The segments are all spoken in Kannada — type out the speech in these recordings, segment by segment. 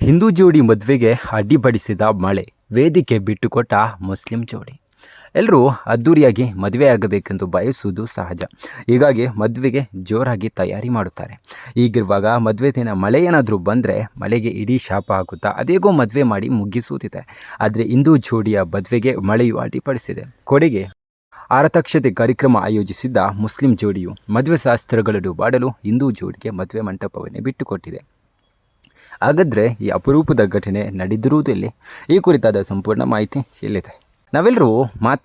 ಹಿಂದೂ ಜೋಡಿ ಮದುವೆಗೆ ಅಡ್ಡಿಪಡಿಸಿದ ಮಳೆ, ವೇದಿಕೆ ಬಿಟ್ಟುಕೊಟ್ಟ ಮುಸ್ಲಿಂ ಜೋಡಿ. ಎಲ್ಲರೂ ಅದ್ಧೂರಿಯಾಗಿ ಮದುವೆಯಾಗಬೇಕೆಂದು ಬಯಸುವುದು ಸಹಜ. ಹೀಗಾಗಿ ಮದುವೆಗೆ ಜೋರಾಗಿ ತಯಾರಿ ಮಾಡುತ್ತಾರೆ. ಹೀಗಿರುವಾಗ ಮದುವೆ ದಿನ ಮಳೆ ಏನಾದರೂ ಬಂದರೆ ಮಳೆಗೆ ಇಡೀ ಶಾಪ ಆಗುತ್ತಾ ಅದೇಗೋ ಮದುವೆ ಮಾಡಿ ಮುಗಿಸುತ್ತಿದೆ. ಆದರೆ ಹಿಂದೂ ಜೋಡಿಯ ಮದುವೆಗೆ ಮಳೆಯು ಅಡ್ಡಿಪಡಿಸಿದೆ. ಕೊನೆಗೆ ಆರತಕ್ಷತೆ ಕಾರ್ಯಕ್ರಮ ಆಯೋಜಿಸಿದ್ದ ಮುಸ್ಲಿಂ ಜೋಡಿಯು ಮದುವೆ ಶಾಸ್ತ್ರಗಳನ್ನು ಮಾಡಲು ಹಿಂದೂ ಜೋಡಿಗೆ ಮದುವೆ ಮಂಟಪವನ್ನೇ ಬಿಟ್ಟುಕೊಟ್ಟಿದೆ. ಹಾಗಾದರೆ ಈ ಅಪರೂಪದ ಘಟನೆ ನಡೆದಿರುವುದೆಲ್ಲಿ? ಈ ಕುರಿತಾದ ಸಂಪೂರ್ಣ ಮಾಹಿತಿ ಇಲ್ಲಿದೆ. ನಾವೆಲ್ಲರೂ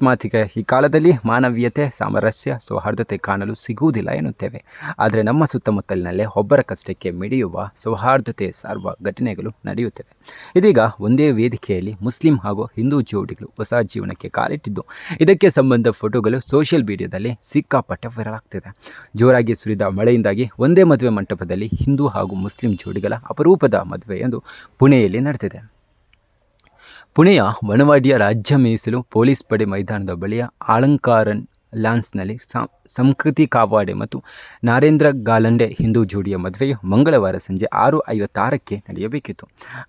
ಮಾತಿಗೆ ಈ ಕಾಲದಲ್ಲಿ ಮಾನವೀಯತೆ, ಸಾಮರಸ್ಯ, ಸೌಹಾರ್ದತೆ ಕಾಣಲು ಸಿಗುವುದಿಲ್ಲ ಎನ್ನುತ್ತೇವೆ. ಆದರೆ ನಮ್ಮ ಸುತ್ತಮುತ್ತಲಿನಲ್ಲೇ ಒಬ್ಬರ ಕಷ್ಟಕ್ಕೆ ಮಿಡಿಯುವ ಸೌಹಾರ್ದತೆ ಸಾರುವ ಘಟನೆಗಳು ನಡೆಯುತ್ತಿದೆ. ಇದೀಗ ಒಂದೇ ವೇದಿಕೆಯಲ್ಲಿ ಮುಸ್ಲಿಂ ಹಾಗೂ ಹಿಂದೂ ಜೋಡಿಗಳು ಹೊಸ ಜೀವನಕ್ಕೆ ಕಾಲಿಟ್ಟಿದ್ದು, ಇದಕ್ಕೆ ಸಂಬಂಧ ಫೋಟೋಗಳು ಸೋಷಿಯಲ್ ಮೀಡಿಯಾದಲ್ಲಿ ಸಿಕ್ಕಾಪಟ್ಟೆ ವೈರಲ್ ಆಗ್ತಿದೆ. ಜೋರಾಗಿ ಸುರಿದ ಮಳೆಯಿಂದಾಗಿ ಒಂದೇ ಮದುವೆ ಮಂಟಪದಲ್ಲಿ ಹಿಂದೂ ಹಾಗೂ ಮುಸ್ಲಿಂ ಜೋಡಿಗಳ ಅಪರೂಪದ ಮದುವೆ ಎಂದು ಪುಣೆಯಲ್ಲಿ ನಡೆದಿದೆ. ಪುಣೆಯ ವನವಾಡಿಯ ರಾಜ್ಯ ಮೀಸಲು ಪೊಲೀಸ್ ಪಡೆ ಮೈದಾನದ ಬಳಿಯ ಅಲಂಕಾರನ್ ಲಾನ್ಸ್ನಲ್ಲಿ ಸಂಸ್ಕೃತಿ ಕಾವಾಡೆ ಮತ್ತು ನರೇಂದ್ರ ಗಾಲಂಡೆ ಹಿಂದೂ ಜೋಡಿಯ ಮದುವೆಯು ಮಂಗಳವಾರ ಸಂಜೆ 6:56ಕ್ಕೆ ನಡೆಯಬೇಕಿತ್ತು.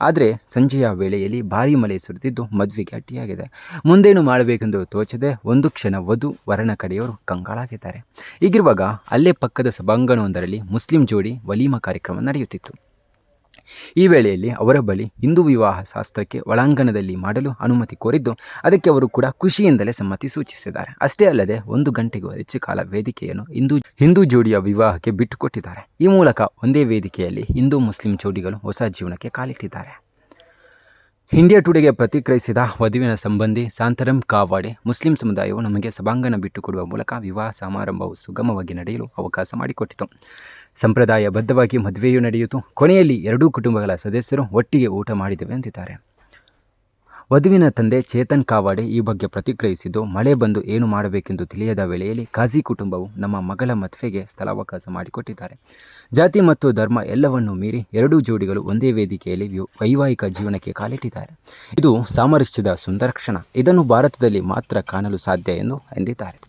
ಆದರೆ ಸಂಜೆಯ ವೇಳೆಯಲ್ಲಿ ಭಾರೀ ಮಳೆ ಸುರಿದಿದ್ದು ಮದುವೆಗೆ ಅಡ್ಡಿಯಾಗಿದೆ. ಮುಂದೇನು ಮಾಡಬೇಕೆಂದು ತೋಚದೆ ಒಂದು ಕ್ಷಣ ವಧು ವರನ ಕಡೆಯವರು ಕಂಗಾಲಾಗಿದ್ದಾರೆ. ಹೀಗಿರುವಾಗ ಅಲ್ಲೇ ಪಕ್ಕದ ಸಭಾಂಗಣವೊಂದರಲ್ಲಿ ಮುಸ್ಲಿಂ ಜೋಡಿ ವಲೀಮಾ ಕಾರ್ಯಕ್ರಮ ನಡೆಯುತ್ತಿತ್ತು. ಈ ವೇಳೆಯಲ್ಲಿ ಅವರ ಬಳಿ ಹಿಂದೂ ವಿವಾಹ ಶಾಸ್ತ್ರಕ್ಕೆ ಒಳಾಂಗಣದಲ್ಲಿ ಮಾಡಲು ಅನುಮತಿ ಕೋರಿದ್ದು, ಅದಕ್ಕೆ ಅವರು ಕೂಡ ಖುಷಿಯಿಂದಲೇ ಸಮ್ಮತಿ ಸೂಚಿಸಿದ್ದಾರೆ. ಅಷ್ಟೇ ಅಲ್ಲದೆ 1 ಗಂಟೆಗೂ ಹೆಚ್ಚು ಕಾಲ ವೇದಿಕೆಯನ್ನು ಹಿಂದೂ ಜೋಡಿಯ ವಿವಾಹಕ್ಕೆ ಬಿಟ್ಟುಕೊಟ್ಟಿದ್ದಾರೆ. ಈ ಮೂಲಕ ಒಂದೇ ವೇದಿಕೆಯಲ್ಲಿ ಹಿಂದೂ ಮುಸ್ಲಿಂ ಜೋಡಿಗಳು ಹೊಸ ಜೀವನಕ್ಕೆ ಕಾಲಿಟ್ಟಿದ್ದಾರೆ. ಇಂಡಿಯಾ ಟುಡೆಗೆ ಪ್ರತಿಕ್ರಿಯಿಸಿದ ವಧುವಿನ ಸಂಬಂಧಿ ಶಾಂತಾರಾಮ್ ಕಾವಾಡೆ, ಮುಸ್ಲಿಂ ಸಮುದಾಯವು ನಮಗೆ ಸಭಾಂಗಣ ಬಿಟ್ಟುಕೊಡುವ ಮೂಲಕ ವಿವಾಹ ಸಮಾರಂಭವು ಸುಗಮವಾಗಿ ನಡೆಯಲು ಅವಕಾಶ ಮಾಡಿಕೊಟ್ಟಿತು. ಸಂಪ್ರದಾಯಬದ್ಧವಾಗಿ ಮದುವೆಯೂ ನಡೆಯಿತು. ಕೊನೆಯಲ್ಲಿ ಎರಡೂ ಕುಟುಂಬಗಳ ಸದಸ್ಯರು ಒಟ್ಟಿಗೆ ಊಟ ಮಾಡಿದೆವು ಎಂದಿದ್ದಾರೆ. ವಧುವಿನ ತಂದೆ ಚೇತನ್ ಕಾವಾಡೆ ಈ ಬಗ್ಗೆ ಪ್ರತಿಕ್ರಿಯಿಸಿದ್ದು, ಮಳೆ ಬಂದು ಏನು ಮಾಡಬೇಕೆಂದು ತಿಳಿಯದ ವೇಳೆಯಲ್ಲಿ ಕಾಜಿ ಕುಟುಂಬವು ನಮ್ಮ ಮಗಳ ಮದುವೆಗೆ ಸ್ಥಳಾವಕಾಶ ಮಾಡಿಕೊಟ್ಟಿದ್ದಾರೆ. ಜಾತಿ ಮತ್ತು ಧರ್ಮ ಎಲ್ಲವನ್ನೂ ಮೀರಿ ಎರಡೂ ಜೋಡಿಗಳು ಒಂದೇ ವೇದಿಕೆಯಲ್ಲಿ ವೈವಾಹಿಕ ಜೀವನಕ್ಕೆ ಕಾಲಿಟ್ಟಿದ್ದಾರೆ. ಇದು ಸಾಮರಸ್ಯದ ಸುಂದರ ಕ್ಷಣ. ಇದನ್ನು ಭಾರತದಲ್ಲಿ ಮಾತ್ರ ಕಾಣಲು ಸಾಧ್ಯ ಎಂದು ಎಂದಿದ್ದಾರೆ.